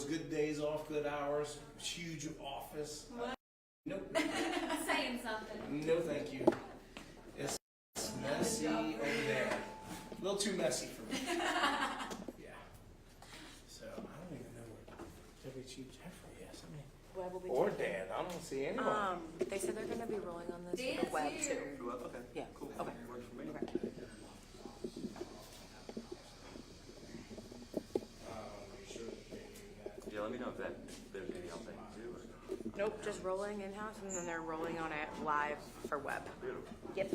good days off, good hours, huge office. Nope. Saying something. No, thank you. It's messy over there. A little too messy for me. Yeah. So I don't even know where Deputy Chief Jeffrey is. I mean, Web will be or taken. Dan. I don't see anyone. They said they're going to be rolling on this Dan's for web here. too. Okay. Yeah. Cool. Okay. Works for me. Okay. You sure that they do that? Yeah, let me know if there's anything else I can do. Or... Nope, just rolling in-house, and then they're rolling on it live for web. Beautiful. Yep.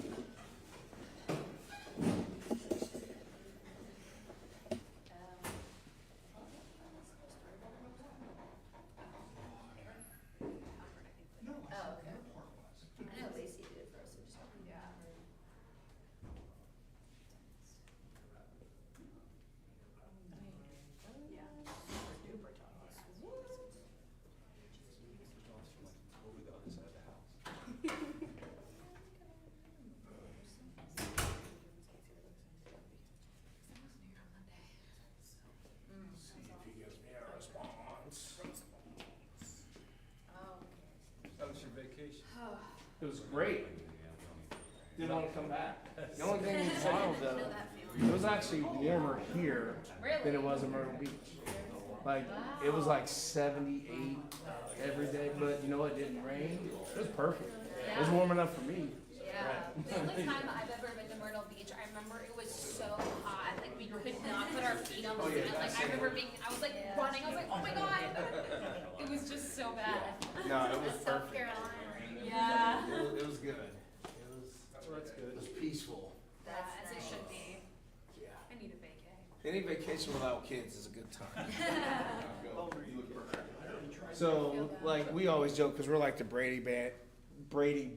Oh, okay. I know Lacey did it for us, so just hoping to have her. Yeah. Over the other side of the house. See if he gives me a response. Oh. How was your vacation? It was great. Didn't want to come back. The only thing was wild though, it was actually warmer here than it was in Myrtle Beach. Like, it was like 78 every day, but you know what, it didn't rain. It was perfect. It was warm enough for me. Yeah. The only time I've ever been to Myrtle Beach, I remember it was so hot. Like, we could not put our feet on the sand. Like, I remember I was like running. I was like, oh my God. It was just so bad. No, it was South perfect. Carolina. Yeah. It was good. That's good. It was peaceful. As it should be. Yeah. I need a vacay. Any vacation without kids is a good time. So, like, we always joke because we're like the Brady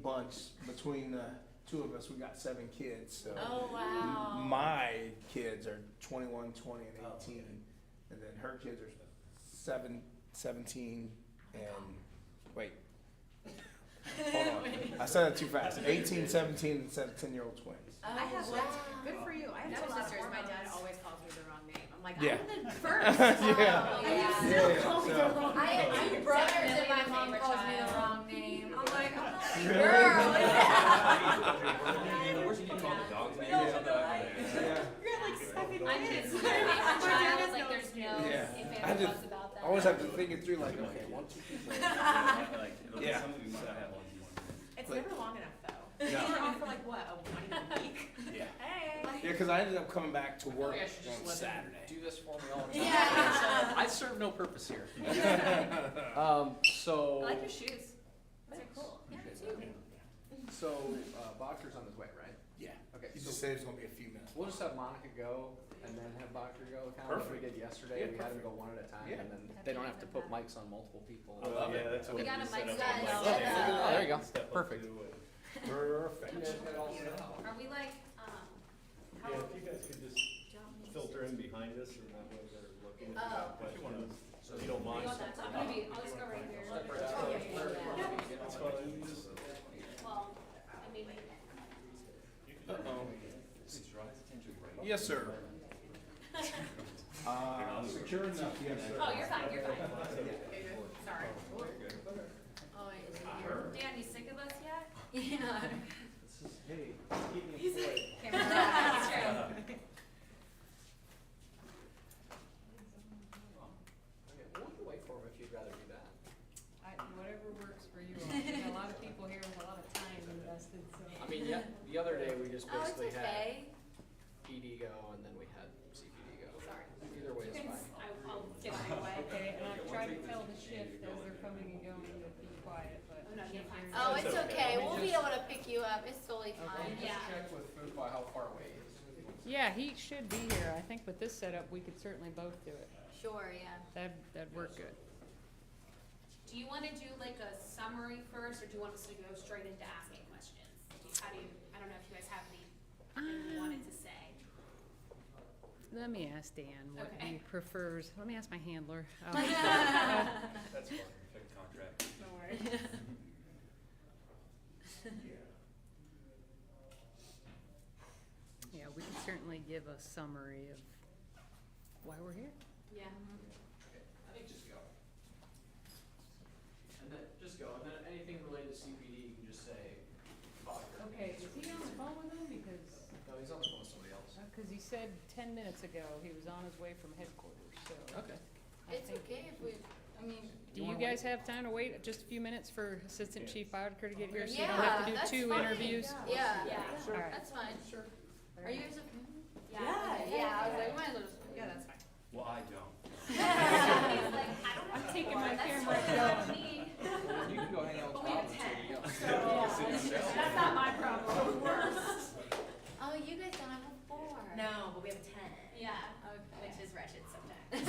bunch. Between the two of us, we got 7 kids. So Oh, wow. my kids are 21, 20, and 18, and then her kids are 7, 17, and wait. Hold on. I said it too fast. 18, 17, and 17-year-old twins. I have good for you. I have That two was sisters. My hormones. dad always calls me the wrong name. I'm like, Yeah. I'm the first. Yeah. And you Yeah. still Yeah, call me so- the wrong I name. have 2 brothers and my mom calls me the wrong name. I'm like, I'm not a Really? girl. Where's you call the dog's name? Yeah. Yeah. You're like 7 I'm kids. just my favorite child. Like, there's no Yeah. if I and just buts about that. always have to think it through. Like, okay, 1, 2, 3, 4. Yeah. It's never long enough though. No. You're on for like what, a week? Yeah. Hey. Yeah, because I ended up coming back to work I should just on let them Saturday. do this for me all the time. Yeah. I serve no purpose here. I So, like your shoes. Those are cool. Yeah, me too. Boxer's on his way, right? Yeah. Okay, You so just said it's gonna be a few minutes. we'll just have Monica go and then have Boxer go, kind of like we Perfect. did yesterday. Yeah, We had him perfect. go one at a time, Yeah. and then they don't have to put mics on multiple people. I love it. That's We got a mic set I love up. it. Oh, there you go. Perfect. Perfect. Are we like, how? Yeah, if you guys could just filter in behind us and that way they're looking if you have questions. So if you don't mind. I'll just go right here. That's fine. Well, I mean, Uh-oh. Yes, sir. Secure enough, yes, sir. oh, you're fine, you're fine. Sorry. Oh, Dan, you sick of us yet? Yeah. Hey, keep me employed. That's true. We'll wait for him if you'd rather do that. Whatever works for you. There's a lot of people here with a lot of time invested, so. I mean, yeah, the other day we just Oh, it's basically had okay. PD go and then we had CPD go. Sorry. Either way is fine. I'll get out of your way. Okay, and I've tried to tell the shift as they're coming and going to be quiet, but. Oh, no, you're fine. Oh, it's okay. We'll be able to pick you up. It's totally fine. Yeah. Check with food by how far away he is. Yeah, he should be here. I think with this setup, we could certainly both do it. Sure, yeah. That'd work good. Do you wanna do like a summary first, or do you want us to go straight into asking questions? I don't know if you guys have anything you wanted to say. Let me ask Dan what Okay. he prefers. Let me ask my handler. That's fine. Check the contract. No worries. Yeah, we can certainly give a summary of why we're here. Yeah. I think just go. And then, just go, and then anything related to CPD, you can just say, Fokker. Okay, is he on the phone with them? Because, No, he's on the phone with somebody else. cause he said 10 minutes ago he was on his way from headquarters, so. Okay. I It's think- okay if we, I mean. Do you guys have time to wait just a few minutes for Assistant Chief Auditor to get here, so you don't Yeah, have to do that's 2 fine. interviews? Yeah, All right. that's fine. Sure. Are you guys okay? Yeah. I was like, might as well just. Yeah, that's fine. Well, I don't. He's like, I don't I'm have taking four, my that's camera fine and with me. You can go hang out with But we have Bob 10. until you go. That's not my problem. Oh, you guys don't have a 4. No, but we have 10. Yeah. Okay. Which is wretched sometimes.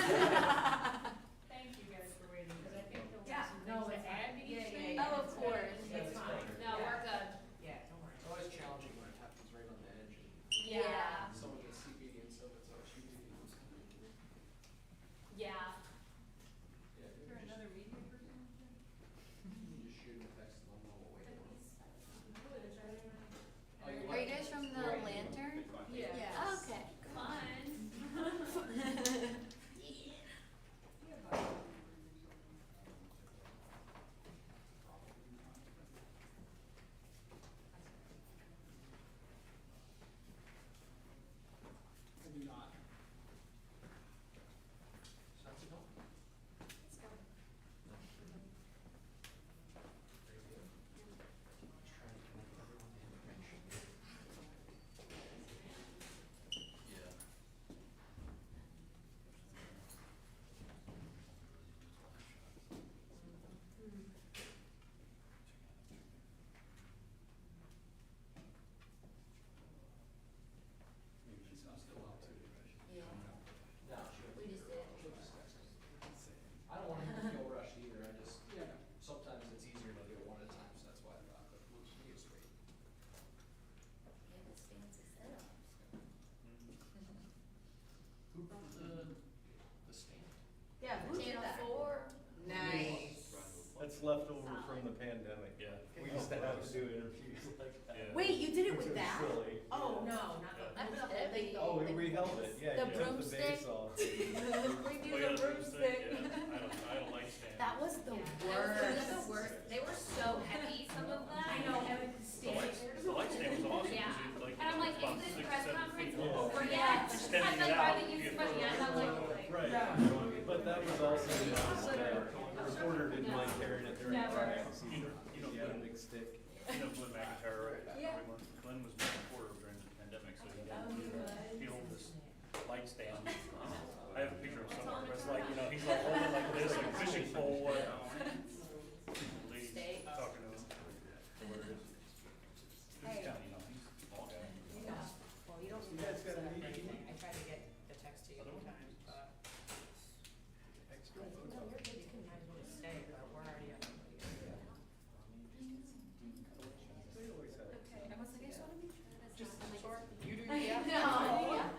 Thank you guys for waiting, because I think there'll be Yeah, some no, things to it's add to fine. each Yeah, thing. yeah, Oh, of course. It's fine. No, we're good. Yeah, don't worry. It's always challenging when it happens right on the edge. Yeah. Someone gets CPD and stuff, it's like, shoot. Yeah. Yeah, Is there another media person? you just shoot and text them, I'm all waiting for them. Oh, Are you guys from the Lantern? Yeah. Oh, okay. Fun. I do not. Sounds good. Yeah. Yeah. No, sure. We just did. She'll just text me. I don't want him to feel rushed either, I just, sometimes it's easier to do it one at a time, so that's why I thought, but we'll just get straight. Yeah, this fancy setup. Who brought the stand? Yeah, who did Channel that? 4. Nice. That's left over from the pandemic. Yeah. We used to have to do interviews like that. Yeah. Wait, you did it Which with was that? silly. Oh, no, not the, That was not the whole thing. heavy. Oh, we held it, yeah, The you took the broomstick. base off. We Oh, do yeah, the broomstick. Yeah, I don't like stands. That was the Those worst. are the worst. They were so heavy, some of them. I know, and like the The light stand was awesome, Yeah. because it like. And I'm like, about is this 6, press 7 conference feet long. over yet? Extending I'm it like, out, by the you use get by the end, I'm like, Right, but that was also just, the reporter didn't mind carrying it during the Never. practice either. You know, He had a big stick. You know Glenn McIntyre, right? Yeah. Glenn was my reporter during the pandemic, so he held this light stand. I have a picture of somewhere, where it's like, he's like holding like this, like a fishing pole, ladies talking to him. Hilarious. He's kind of, he's a small guy. Well, you don't You need guys that got a set up or meeting? anything. I tried to get the text to you a few times, but. No, you're good, you can might as well just stay, but we're already up. They always have. I was like, I just want to be sure that's Just not like. short, you do, I yeah. know. Yeah.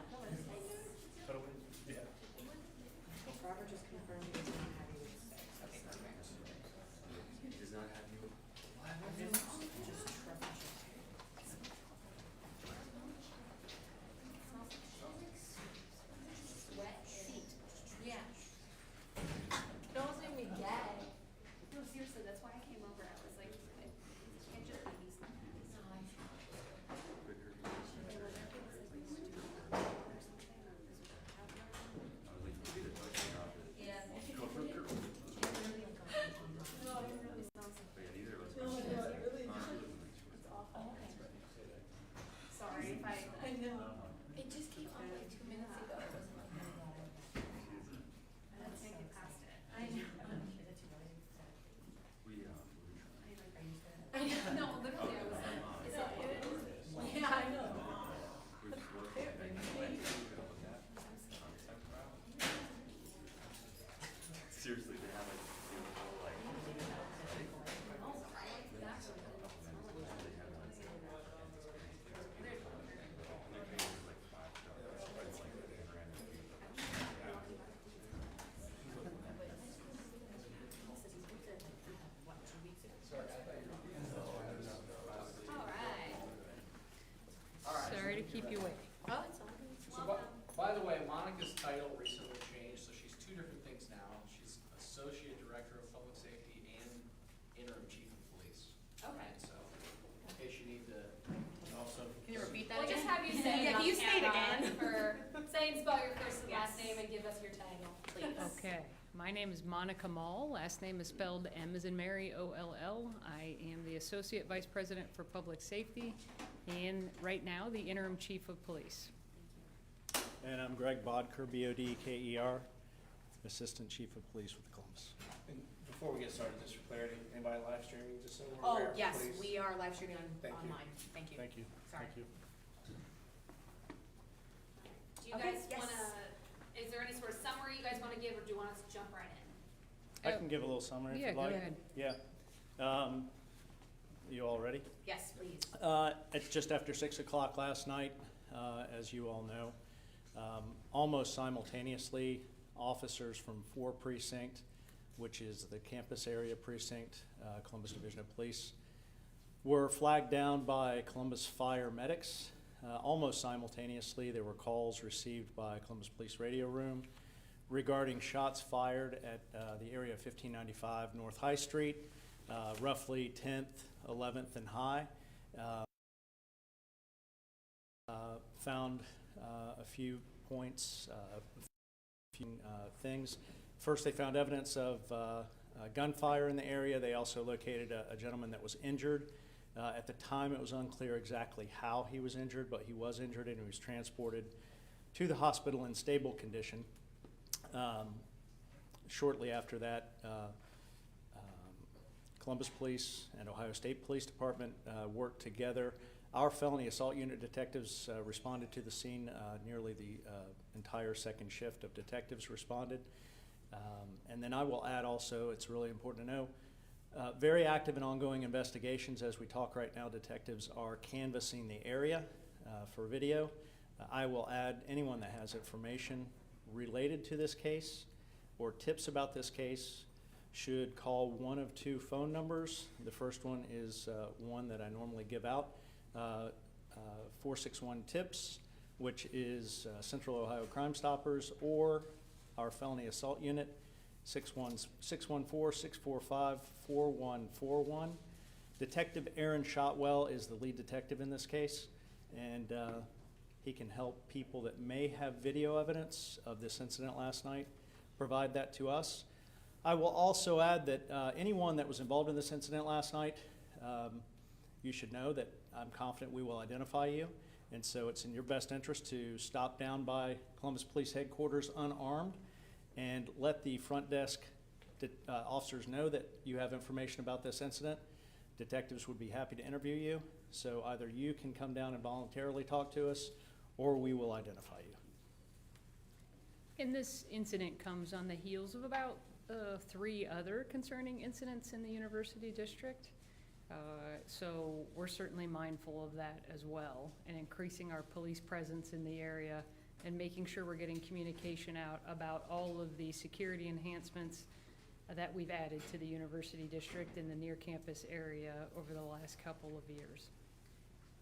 name and give us your title, please. Okay, my name is Monica Mall. Last name is spelled M as in Mary, O-L-L. I am the Associate Vice President for Public Safety and right now the Interim Chief of Police. And I'm Greg Bodker, B-O-D-K-E-R, Assistant Chief of Police with Columbus. And before we get started, just for clarity, anybody live streaming, just so we're Oh, aware, yes, please? we are live streaming Thank you. online. Thank you. Thank you. Sorry. Thank you. Do you Okay, guys yes. wanna, is there any sort of summary you guys wanna give, or do you want us to jump right in? I can give a little summary if Yeah, you'd go like. ahead. Yeah. You all ready? Yes, please. It's just after 6 o'clock last night, as you all know. Almost simultaneously, officers from 4 Precinct, which is the campus area precinct, Columbus Division of Police, were flagged down by Columbus Fire Medics. Almost simultaneously, there were calls received by Columbus Police Radio Room regarding shots fired at the area of 1595 North High Street, roughly 10th, 11th, and High. Found a few points, a few things. First, they found evidence of gunfire in the area. They also located a gentleman that was injured. At the time, it was unclear exactly how he was injured, but he was injured and he was transported to the hospital in stable condition. Shortly after that, Columbus Police and Ohio State Police Department worked together. Our felony assault unit detectives responded to the scene. Nearly the entire second shift of detectives responded. And then I will add also, it's really important to know, very active and ongoing investigations. As we talk right now, detectives are canvassing the area for video. I will add anyone that has information related to this case or tips about this case should call one of 2 phone numbers. The first one is one that I normally give out, 461-TIPS, which is Central Ohio Crime Stoppers, or our felony assault unit, 614-645-4141. Detective Aaron Shotwell is the lead detective in this case, and he can help people that may have video evidence of this incident last night provide that to us. I will also add that anyone that was involved in this incident last night, you should know that I'm confident we will identify you, and so it's in your best interest to stop down by Columbus Police Headquarters unarmed and let the front desk officers know that you have information about this incident. Detectives would be happy to interview you, so either you can come down and voluntarily talk to us, or we will identify you. And this incident comes on the heels of about 3 other concerning incidents in the University District. So we're certainly mindful of that as well, and increasing our police presence in the area and making sure we're getting communication out about all of the security enhancements that we've added to the University District in the near campus area over the last couple of years.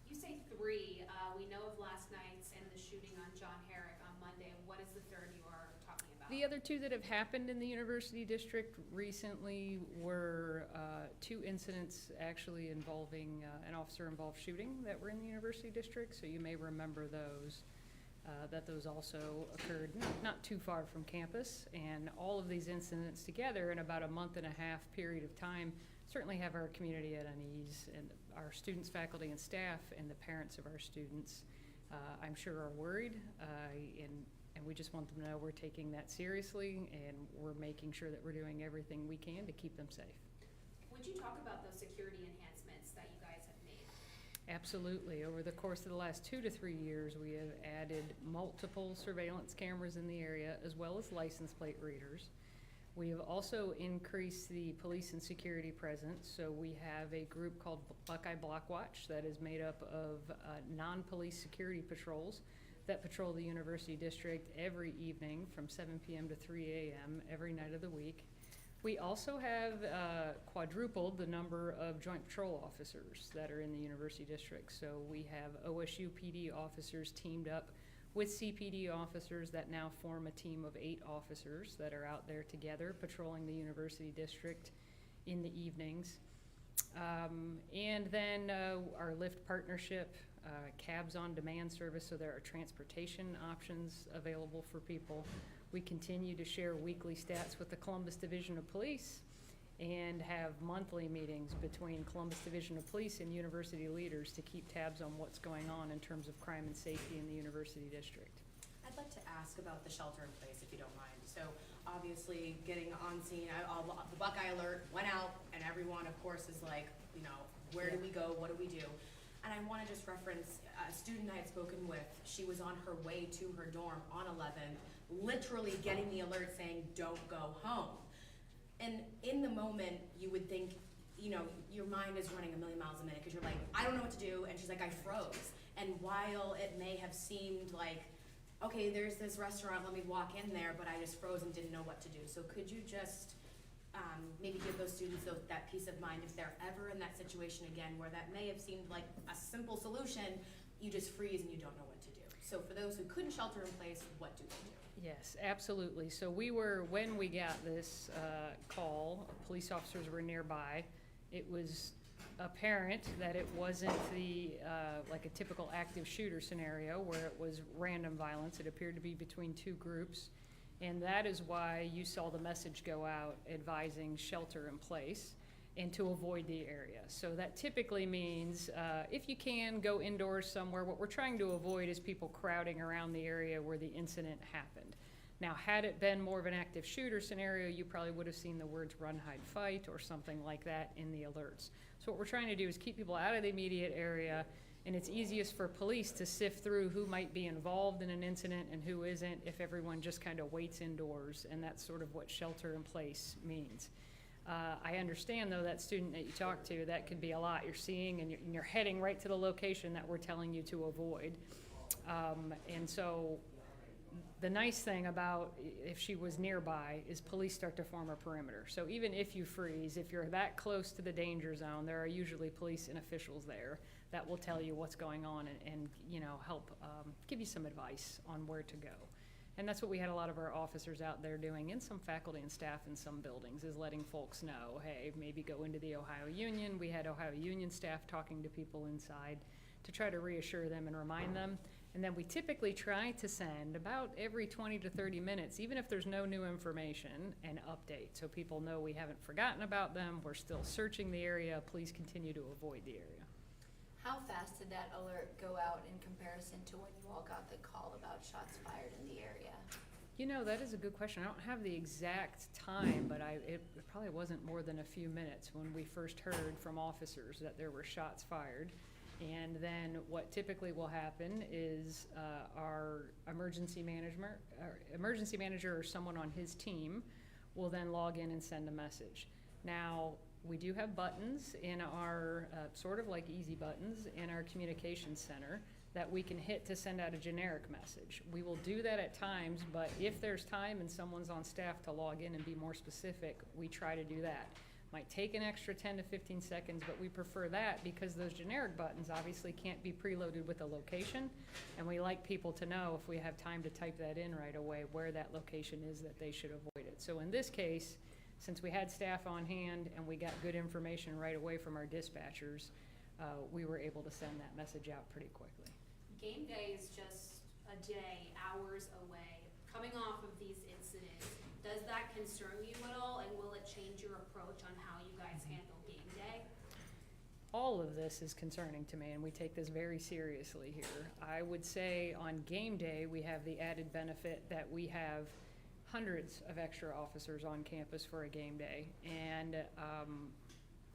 You say 3, we know of last night's and the shooting on John Herrick on Monday. What is the 3rd you are talking about? The other 2 that have happened in the University District recently were 2 incidents actually involving an officer-involved shooting that were in the University District, so you may remember those. That those also occurred not too far from campus, and all of these incidents together in about a month-and-a-half period of time certainly have our community at unease, and our students, faculty, and staff, and the parents of our students, I'm sure are worried, and we just want them to know we're taking that seriously, and we're making sure that we're doing everything we can to keep them safe. Would you talk about those security enhancements that you guys have made? Absolutely. Over the course of the last 2 to 3 years, we have added multiple surveillance cameras in the area, as well as license plate readers. We have also increased the police and security presence, so we have a group called Buckeye Block Watch that is made up of non-police security patrols that patrol the University District every evening from 7 p.m. to 3 a.m. every night of the week. We also have quadrupled the number of joint patrol officers that are in the University District. So we have OSU PD officers teamed up with CPD officers that now form a team of 8 officers that are out there together patrolling the University District in the evenings. And then our LIFT partnership cabs on demand service, so there are transportation options available for people. We continue to share weekly stats with the Columbus Division of Police and have monthly meetings between Columbus Division of Police and university leaders to keep tabs on what's going on in terms of crime and safety in the university district. I'd like to ask about the shelter in place, if you don't mind. So obviously getting on scene, the Buckeye Alert went out and everyone, of course, is like, you know, where do we go, what do we do? And I want to just reference a student I had spoken with. She was on her way to her dorm on 11th, literally getting the alert saying, don't go home. And in the moment, you would think, you know, your mind is running a million miles a minute because you're like, I don't know what to do. And she's like, I froze. And while it may have seemed like, okay, there's this restaurant, let me walk in there, but I just froze and didn't know what to do. So could you just maybe give those students that peace of mind if they're ever in that situation again where that may have seemed like a simple solution, you just freeze and you don't know what to do. So for those who couldn't shelter in place, what do they do? Yes, absolutely. So when we got this call, police officers were nearby. It was apparent that it wasn't like a typical active shooter scenario where it was random violence. It appeared to be between two groups. And that is why you saw the message go out advising shelter in place and to avoid the area. So that typically means if you can, go indoors somewhere. What we're trying to avoid is people crowding around the area where the incident happened. Now, had it been more of an active shooter scenario, you probably would have seen the words run, hide, fight or something like that in the alerts. So what we're trying to do is keep people out of the immediate area, and it's easiest for police to sift through who might be involved in an incident and who isn't if everyone just kind of waits indoors, and that's sort of what shelter in place means. I understand, though, that student that you talked to, that could be a lot you're seeing, and you're heading right to the location that we're telling you to avoid. And so the nice thing about if she was nearby is police start to form a perimeter. So even if you freeze, if you're that close to the danger zone, there are usually police and officials there that will tell you what's going on and you know, help give you some advice on where to go. And that's what we had a lot of our officers out there doing, and some faculty and staff in some buildings, is letting folks know, hey, maybe go into the Ohio Union. We had Ohio Union staff talking to people inside to try to reassure them and remind them. And then we typically try to send about every 20 to 30 minutes, even if there's no new information, an update so people know we haven't forgotten about them, we're still searching the area, please continue to avoid the area. How fast did that alert go out in comparison to when you all got the call about shots fired in the area? You know, that is a good question. I don't have the exact time, but it probably wasn't more than a few minutes when we first heard from officers that there were shots fired. And then what typically will happen is our emergency manager or someone on his team will then log in and send a message. Now, we do have buttons in our, sort of like easy buttons in our communications center that we can hit to send out a generic message. We will do that at times, but if there's time and someone's on staff to log in and be more specific, we try to do that. Might take an extra 10 to 15 seconds, but we prefer that because those generic buttons obviously can't be preloaded with a location, and we like people to know if we have time to type that in right away where that location is that they should avoid it. So in this case, since we had staff on hand and we got good information right away from our dispatchers, we were able to send that message out pretty quickly. Game day is just a day, hours away. Coming off of these incidents, does that concern you at all, and will it change your approach on how you guys handle game day? All of this is concerning to me, and we take this very seriously here. I would say on game day, we have the added benefit that we have hundreds of extra officers on campus for a game day. And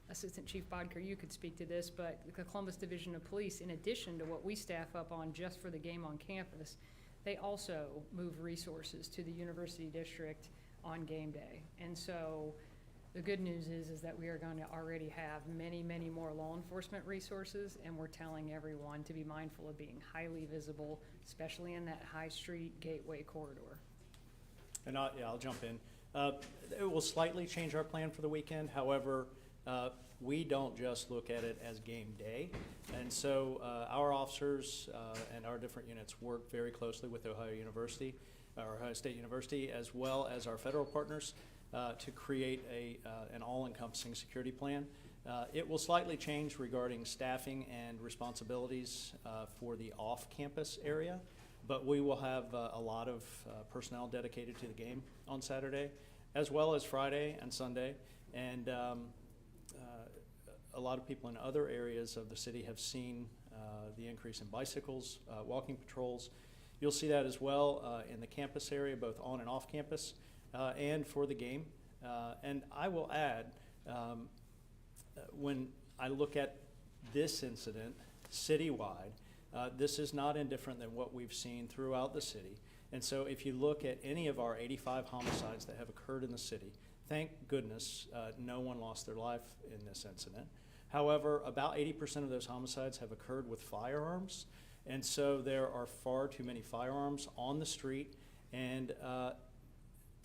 Assistant Chief Bodker, you could speak to this, but the Columbus Division of Police, in addition to what we staff up on just for the game on campus, they also move resources to the University District on game day. And so the good news is that we are going to already have many, many more law enforcement resources, and we're telling everyone to be mindful of being highly visible, especially in that High Street Gateway corridor. And I'll jump in. It will slightly change our plan for the weekend. However, we don't just look at it as game day. And so our officers and our different units work very closely with Ohio University, or Ohio State University, as well as our federal partners to create an all-encompassing security plan. It will slightly change regarding staffing and responsibilities for the off-campus area, but we will have a lot of personnel dedicated to the game on Saturday, as well as Friday and Sunday. And a lot of people in other areas of the city have seen the increase in bicycles, walking patrols. You'll see that as well in the campus area, both on and off campus, and for the game. And I will add, when I look at this incident citywide, this is not indifferent than what we've seen throughout the city. And so if you look at any of our 85 homicides that have occurred in the city, thank goodness no one lost their life in this incident. However, about 80% of those homicides have occurred with firearms, and so there are far too many firearms on the street, and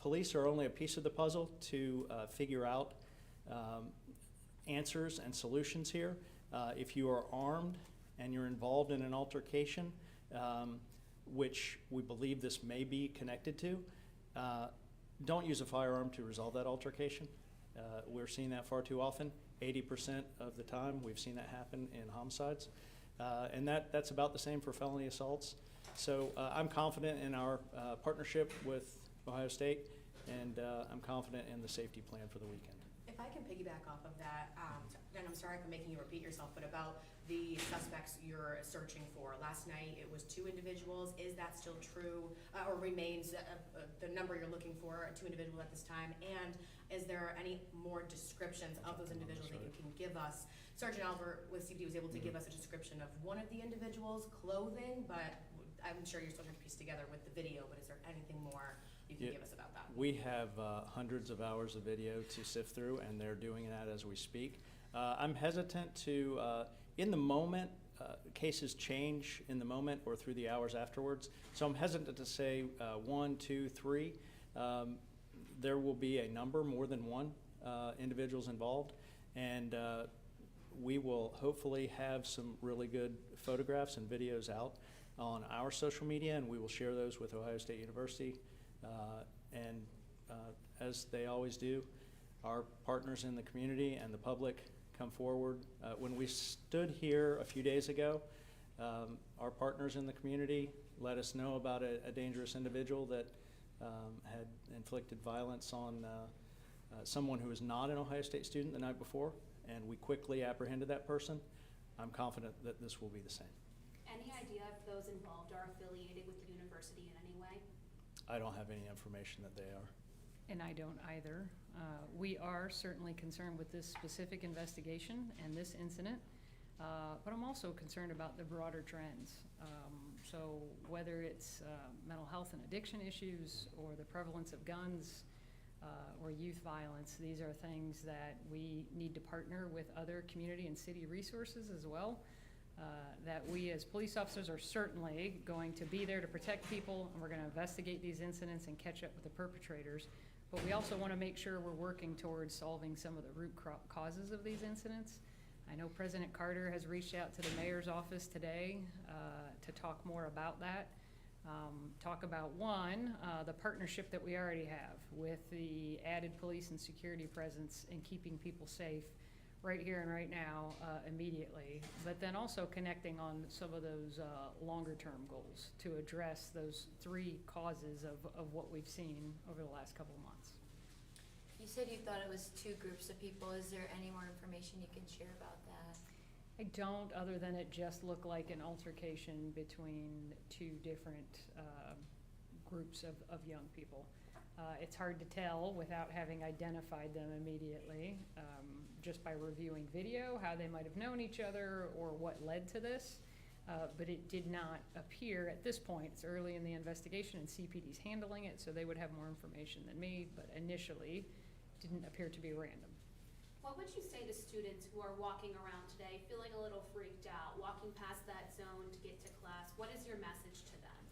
police are only a piece of the puzzle to figure out answers and solutions here. If you are armed and you're involved in an altercation, which we believe this may be connected to, don't use a firearm to resolve that altercation. We're seeing that far too often. 80% of the time we've seen that happen in homicides. And that's about the same for felony assaults. So I'm confident in our partnership with Ohio State, and I'm confident in the safety plan for the weekend. If I can piggyback off of that, and I'm sorry for making you repeat yourself, but about the suspects you're searching for. Last night it was 2 individuals. Is that still true, or remains the number you're looking for, 2 individuals at this time? And is there any more descriptions of those individuals that you can give us? Sergeant Albert with CPD was able to give us a description of one of the individuals' clothing, but I'm sure you're still going to piece together with the video, but is there anything more you can give us about that? We have hundreds of hours of video to sift through, and they're doing that as we speak. I'm hesitant to, in the moment, cases change in the moment or through the hours afterwards. So I'm hesitant to say 1, 2, 3. There will be a number, more than one individuals involved, and we will hopefully have some really good photographs and videos out on our social media, and we will share those with Ohio State University. And as they always do, our partners in the community and the public come forward. When we stood here a few days ago, our partners in the community let us know about a dangerous individual that had inflicted violence on someone who was not an Ohio State student the night before, and we quickly apprehended that person. I'm confident that this will be the same. Any idea if those involved are affiliated with the university in any way? I don't have any information that they are. And I don't either. We are certainly concerned with this specific investigation and this incident, but I'm also concerned about the broader trends. So whether it's mental health and addiction issues, or the prevalence of guns, or youth violence, these are things that we need to partner with other community and city resources as well. That we as police officers are certainly going to be there to protect people, and we're going to investigate these incidents and catch up with the perpetrators. But we also want to make sure we're working towards solving some of the root causes of these incidents. I know President Carter has reached out to the mayor's office today to talk more about that. Talk about the partnership that we already have with the added police and security presence in keeping people safe right here and right now, immediately, but then also connecting on some of those longer-term goals to address those 3 causes of what we've seen over the last couple of months. You said you thought it was 2 groups of people. Is there any more information you can share about that? I don't, other than it just looked like an altercation between 2 different groups of young people. It's hard to tell without having identified them immediately, just by reviewing video, how they might have known each other or what led to this. But it did not appear at this point. It's early in the investigation, and CPD's handling it, so they would have more information than me, but initially didn't appear to be random. What would you say to students who are walking around today feeling a little freaked out, walking past that zone to get to class? What is your message to them?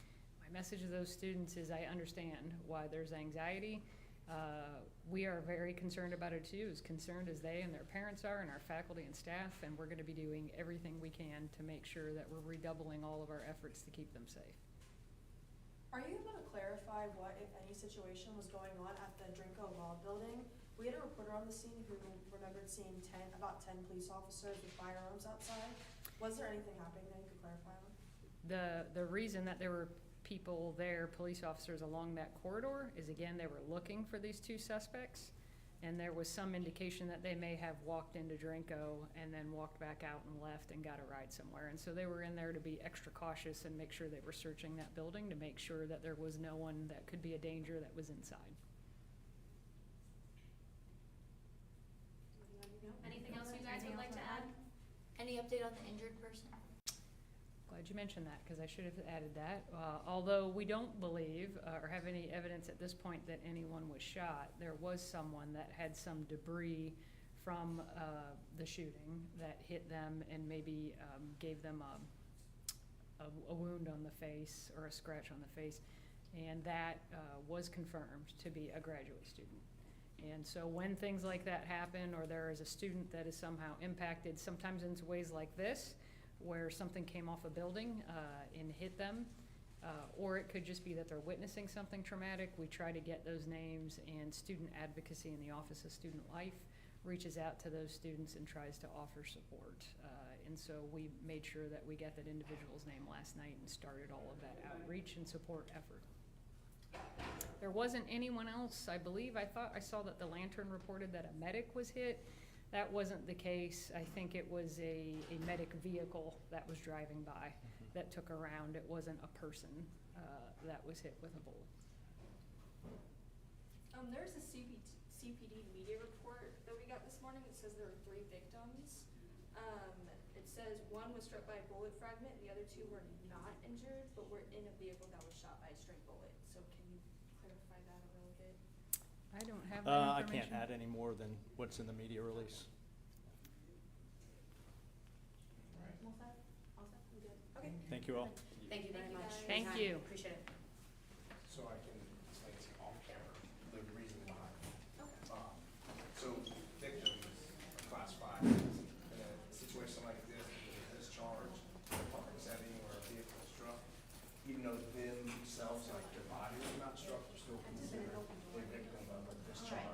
My message to those students is I understand why there's anxiety. We are very concerned about it too, as concerned as they and their parents are, and our faculty and staff, and we're going to be doing everything we can to make sure that we're redoubling all of our efforts to keep them safe. Are you able to clarify what, if any, situation was going on at the Drinko Law Building We had a reporter on the scene who remembered seeing about 10 police officers with firearms outside. Was there anything happening that you could clarify on? The reason that there were people there, police officers along that corridor, is again, they were looking for these two suspects. And there was some indication that they may have walked into Dranko and then walked back out and left and got a ride somewhere. And so they were in there to be extra cautious and make sure they were searching that building to make sure that there was no one that could be a danger that was inside. Anything else you guys would like to add? Any update on the injured person? Glad you mentioned that, because I should have added that. Although we don't believe or have any evidence at this point that anyone was shot, there was someone that had some debris from the shooting that hit them and maybe gave them a wound on the face or a scratch on the face, and that was confirmed to be a graduate student. And so when things like that happen, or there is a student that is somehow impacted, sometimes in ways like this, where something came off a building and hit them, or it could just be that they're witnessing something traumatic. We try to get those names, and student advocacy in the Office of Student Life reaches out to those students and tries to offer support. And so we made sure that we got that individual's name last night and started all of that outreach and support effort. There wasn't anyone else, I believe. I thought I saw that the Lantern reported that a medic was hit. That wasn't the case. I think it was a medic vehicle that was driving by that took a round. It wasn't a person that was hit with a bullet. There's a CPD media report that we got this morning that says there were 3 victims. It says one was struck by a bullet fragment, the other 2 were not injured, but were in a vehicle that was shot by a stray bullet. So can you clarify that a little bit? I don't have that I information. can't add any more than what's in the media release. All set? All set? We good? Okay. Thank you all. Thank you very much. Thank for your you. time. Appreciate it. So I can explain to you off camera the reason behind it. So victims are classified in a situation like this, with a discharge, in a parking setting or a vehicle struck, even though themselves, like their body was not struck, they're still considered a victim of a discharge